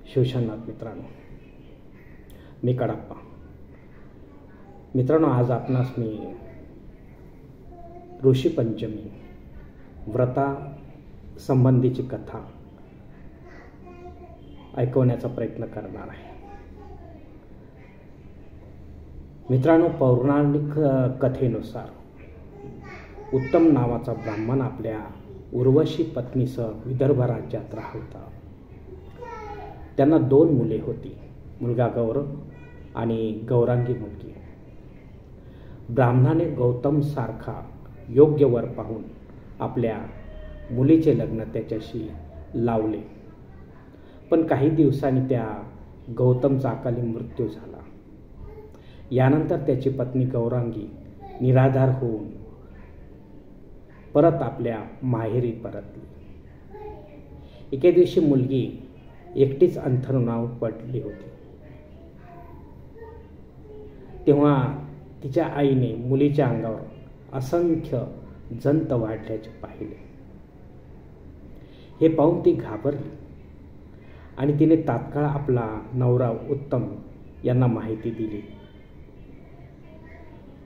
शिवशनाथ मित्रांनो, मी कडप्पा. मित्रांनो, आज आपणास मी ऋषीपंचमी व्रता संबंधीची कथा ऐकवण्याचा प्रयत्न करणार आहे. मित्रांनो, पौराणिक कथेनुसार उत्तम नावाचा ब्राह्मण आपल्या उर्वशी पत्नीसह विदर्भ राज्यात राहत होता. त्यांना 2 मुले होती, मुलगा गौरव आणि गौरांगी मुलगी. ब्राह्मणाने गौतम सारखा योग्य वर पाहून आपल्या मुलीचे लग्न त्याच्याशी लावले. पण काही दिवसांनी त्या गौतमचा अकाली मृत्यू झाला. यानंतर त्याची पत्नी गौरांगी निराधार होऊन परत आपल्या माहेरी परतली. एके दिवशी मुलगी एकटीच अंथरुणावर पडली होती. तेव्हा तिच्या आईने मुलीच्या अंगावर असंख्य जंत वाढल्याचे पाहिले. हे पाहून ती घाबरली आणि तिने तात्काळ आपला नवरा उत्तम यांना माहिती दिली.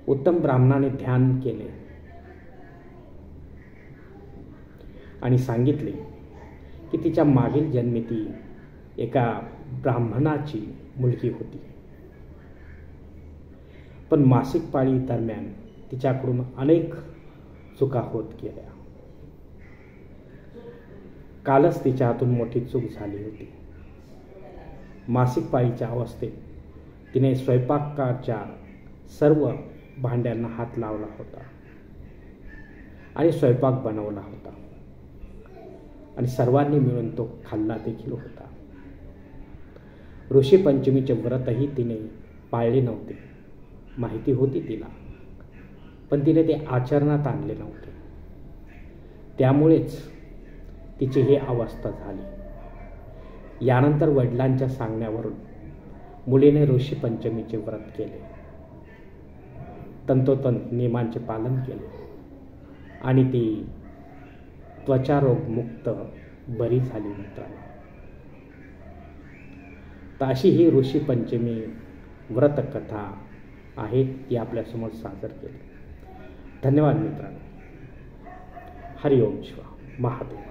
उत्तम ब्राह्मणाने ध्यान केले आणि सांगितले की तिच्या मागील जन्मी ती एका ब्राह्मणाची मुलगी होती. पण मासिक पाळी दरम्यान तिच्याकडून अनेक चुका होत गेल्या. कालच तिच्या हातून मोठी चूक झाली होती. मासिक पाळीच्या अवस्थेत तिने स्वयंपाकाच्या सर्व भांड्यांना हात लावला होता आणि स्वयंपाक बनवला होता आणि सर्वांनी मिळून तो खाल्ला देखील होता. ऋषीपंचमीचे व्रतही तिने पाळले नव्हते. माहिती होती तिला, पण तिने ते आचरणात आणले नव्हते. त्यामुळेच तिची ही अवस्था झाली. यानंतर वडिलांच्या सांगण्यावरून मुलीने ऋषीपंचमीचे व्रत केले. तंतोतंत नियमांचे पालन केले आणि ती त्वचारोगमुक्त बरी झाली. मित्रांनो, तर अशी ही ऋषीपंचमी व्रतकथा आहे, ती आपल्यासमोर सादर केली. धन्यवाद मित्रांनो. हरिओम शिवा महादेव.